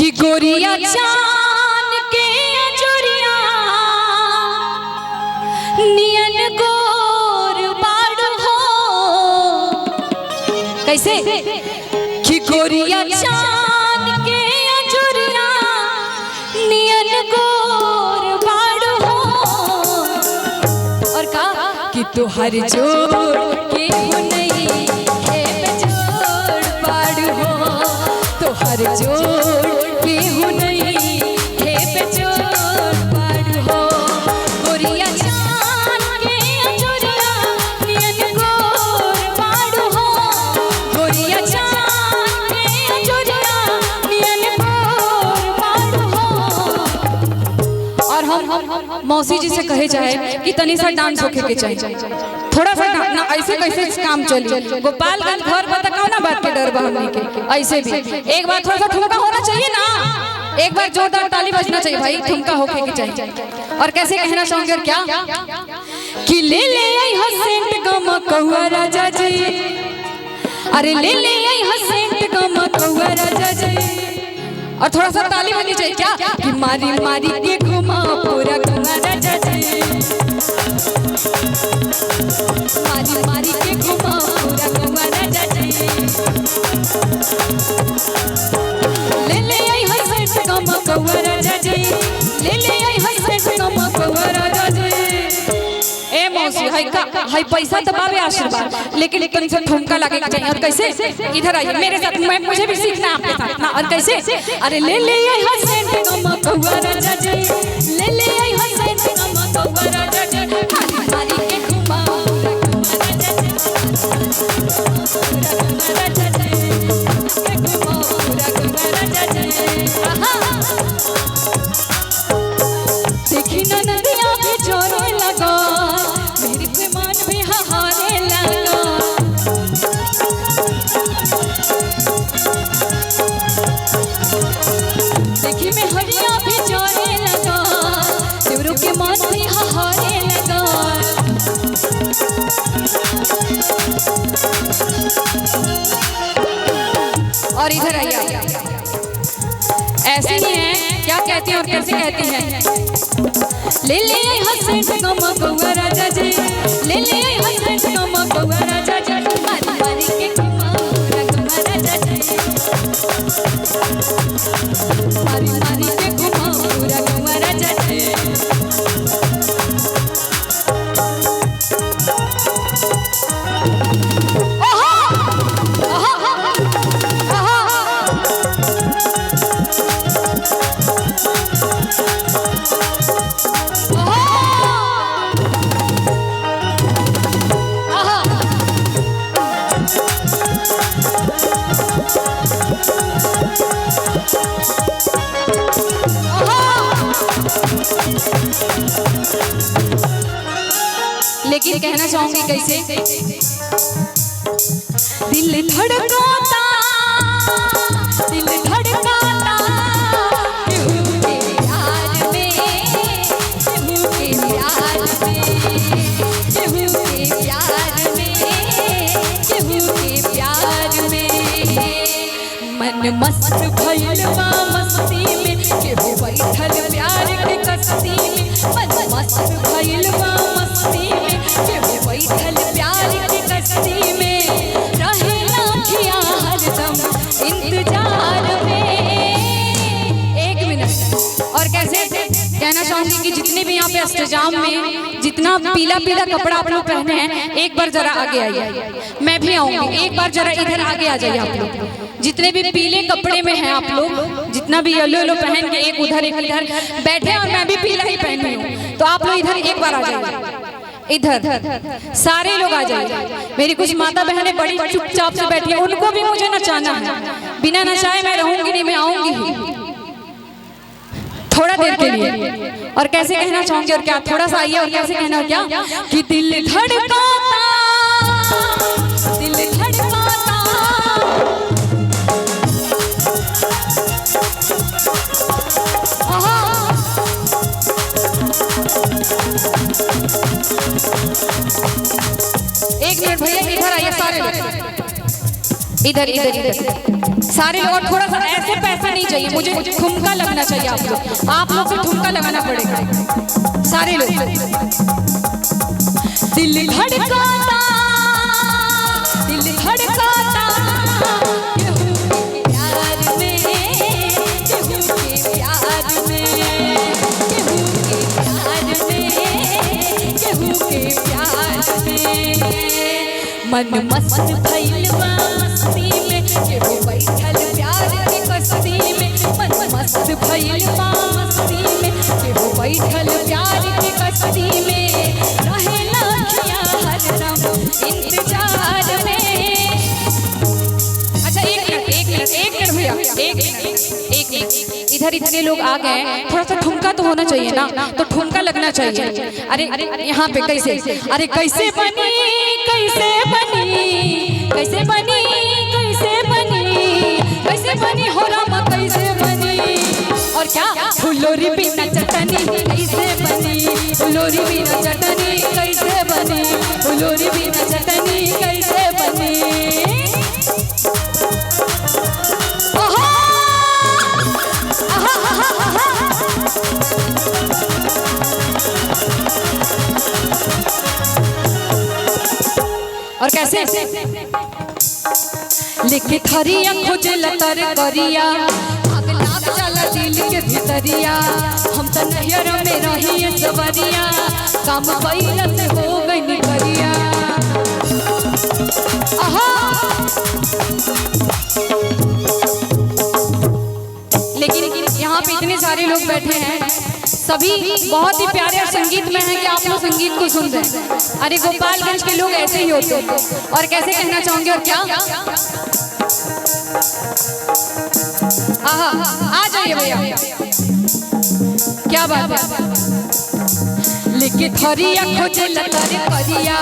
कि गोरिया चान के अजोरिया नियन गोर बाड़ हो। कैसे कि गोरिया चान के अजोरिया नियन गोर बाड़ हो। और कहा कि तुहर जोड़ के हो नहीं है बेजोड़ बाड़ हो। तुहर जोड़ के हो नहीं है बेजोड़ बाड़ हो। गोरिया चान के अजोरिया नियन गोर बाड़ हो। गोरिया चान के अजोरिया नियन गोर बाड़ हो। और हम मौसी जी से कहे जाए कि तनी सा डांस होके के चाहिए, थोड़ा सा ना ऐसे कैसे काम चली। गोपालगंज घर पर तक ना बात के डर बा हमनी के। ऐसे भी एक बार थोड़ा सा ठुमका होना चाहिए ना, एक बार जोरदार ताली बजना चाहिए भाई, ठुमका होके के चाहिए। और कैसे कहना चाहूंगे क्या कि ले ले आई हसेंट गमकौआ राजा जी, अरे ले ले आई हसेंट गमकौआ राजा जी। और थोड़ा सा ताली बजनी चाहिए क्या कि मारी मारी के घुमा पूरा गंगा राजा जी। मारी मारी के घुमा पूरा गंगा राजा जी। ले ले आई हसेंट गमकौआ राजा जी, ले ले आई हसेंट गमकौआ राजा जी। ए मौसी हाय पैसा तो बाबे आशीर्वाद, लेकिन कहीं से ठुमका लगे चाहिए। और कैसे इधर आइए मेरे साथ, मुझे भी सीखना है आपके साथ ना। और कैसे अरे ले ले आई हसेंट गमकौआ राजा जी, ले ले आई हसेंट गमकौआ राजा जी। मारी मारी के घुमा पूरा गंगा राजा जी, पूरा गंगा राजा जी, के घुमा पूरा गंगा राजा जी। देखी ना नदिया भी जोरे लगा, मेरी पे मन भी हारे लगा। देखी में हरिया भी जोरे लगा, देवरों के मन भी हारे लगा। और इधर आइए, ऐसे ही है क्या कहती हैं और कैसे कहती हैं। ले ले आई हसेंट गमकौआ राजा जी, ले ले आई हसेंट गमकौआ राजा जी। मारी मारी के घुमा पूरा गंगा राजा जी, मारी मारी के घुमा पूरा गंगा राजा जी। लेकिन कहना चाहूंगी कैसे, दिल धड़काता, दिल धड़काता केहू के प्यार में, केहू के प्यार में, केहू के प्यार में, केहू के प्यार में। मन मस्त भइल बा मस्ती में, केहू बैठल प्यार के कस्ती में। मन मस्त भइल बा मस्ती में, केहू बैठल प्यार के कस्ती में। रहे लाखिया हरदम इंतजार में। एक मिनट। और कैसे कहना चाहूंगी कि जितने भी यहाँ पे अष्टजाम में जितना पीला पीला कपड़ा आप लोग पहने हैं, एक बार जरा आगे आइए, मैं भी आऊंगी। एक बार जरा इधर आगे आ जाइए आप लोग, जितने भी पीले कपड़े में हैं आप लोग, जितना भी येलो येलो पहन के एक उधर एक इधर बैठे, और मैं भी पीला ही पहनी हूँ, तो आप लोग इधर एक बार आ जाइए। इधर सारे लोग आ जाइए। मेरी कुछ माता बहनें बड़ी चुपचाप से बैठी हैं, उनको भी मुझे नचाना है। बिना नचाए मैं रहूंगी नहीं, मैं आऊंगी ही थोड़ा देर के लिए। और कैसे कहना चाहूंगी और क्या, थोड़ा सा आइए। और कैसे कहना क्या कि दिल धड़काता, दिल धड़काता, एक मिनट भैया इधर आइए सारे लोग, इधर इधर इधर सारे लोग। थोड़ा सा ऐसे पैसा नहीं चाहिए। चाहिए, मुझे ठुमका लगना चाहिए। आप लोग को ठुमका लगाना पड़ेगा सारे लोग। दिल धड़काता, दिल धड़काता केहू के प्यार में, केहू के प्यार में, केहू के प्यार में, केहू के प्यार में। मन मस्त भइल बा मस्ती में, केहू बैठल प्यार के कस्ती में। मन मस्त भइल बा मस्ती में, केहू बैठल प्यार के कस्ती में। रहेला अखियाँ हरदम इंतजार में। अच्छा एक मिनट भैया, एक मिनट। इधर इतने लोग आ गए, थोड़ा सा ठुमका तो होना चाहिए ना, तो ठुमका लगना चाहिए। अरे यहाँ पे कैसे, अरे कैसे बनी, कैसे बनी, कैसे बनी, कैसे बनी, कैसे बनी हो रामा, कैसे बनी। और क्या फुलोरी बिना चटनी कैसे बनी, फुलोरी बिना चटनी कैसे बनी, फुलोरी बिना चटनी कैसे बनी। और कैसे लिखे थरिया खोजे लतर करिया, आग लाग जाला दिल के भितरिया। हम तो नैहर में रही सवरिया, काम कैला से हो गई करिया। लेकिन यहाँ पे इतने सारे लोग बैठे हैं, सभी बहुत ही प्यारे और संगीत में हैं कि आप लोग संगीत को सुन रहे हैं। अरे गोपालगंज के लोग ऐसे ही होते हैं। और कैसे कहना चाहोगे और क्या, आ जाइए भैया, क्या बात है। लिखे थरिया खोजे लतर करिया,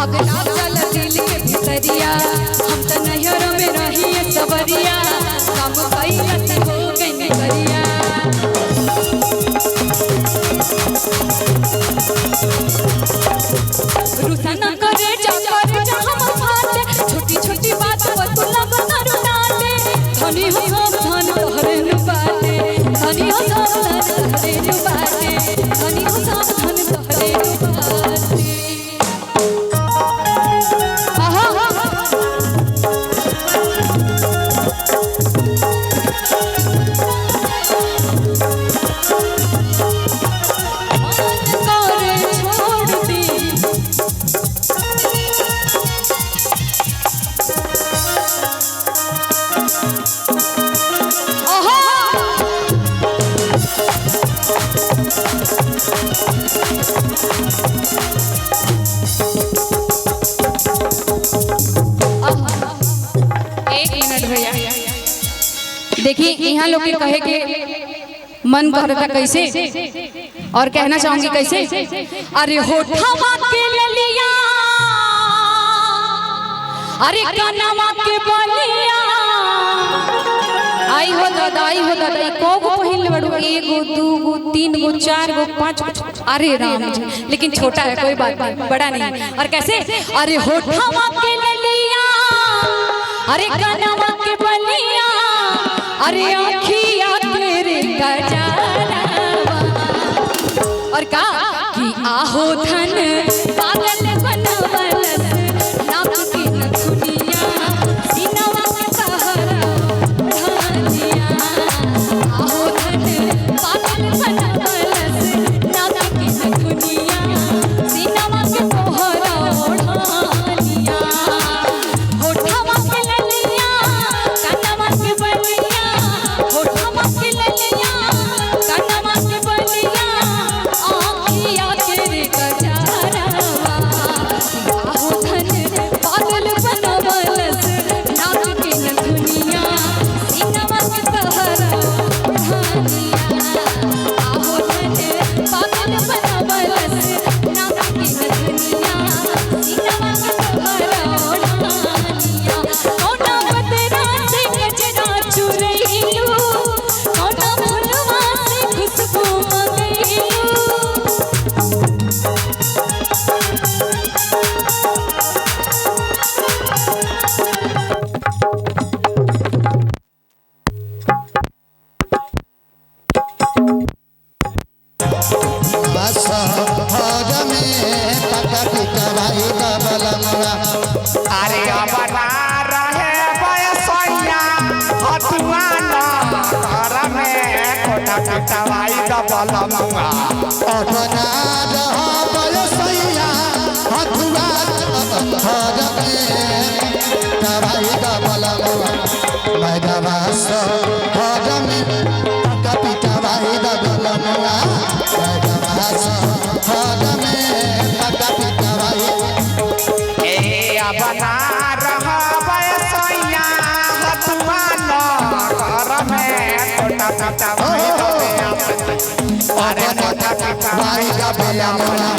आग लाग जाला दिल के भितरिया। हम तो नैहर में रही सवरिया, काम कैला से हो गई करिया। रुसना करे जा हम फाटे, छोटी छोटी बात पर तू लगना रुलाते। धनी हो सब धन तोहरे न बाटे, धनी हो सब धन तोहरे न बाटे, धनी हो सब धन तोहरे न बाटे। देखिए यहाँ लोग के कहे के मन कर रहा कैसे, और कहना चाहूंगी कैसे। अरे होठवा के ललिया, अरे कनवा के बलिया। आई हो दादा, आई हो दादा, को पहिल बड़ू, एगो दूगो तीन गो चार गो पाँच गो। अरे राम जी, लेकिन छोटा है कोई बात नहीं, बड़ा नहीं। और कैसे, अरे होठवा के ललिया, अरे कनवा के बलिया, अरे आँखिया तेरे गजानवा। और का कि आहो धन पागल बनवलस, नाम की नथुनिया, सीनवा के सहारा धानिया। आहो धन पागल बनवलस, नाम की नथुनिया, सीनवा के तोहरा धानिया। होठवा के ललिया, कनवा के बलिया, होठवा के ललिया, कनवा के बलिया, आँखिया तेरे गजानवा। घर में कोटा पिटवाई डबल मुआ अपना रहबय सैया हथुआ घर में दवाई डबल मुआ मैडवा घर में पिटवाई डबल मुआ मैडवा घर में पिटवाई ए बना रहबय सैया हथुआ घर में कोटा पिटवाई अरे कोटा पिटवाई डबल मुआ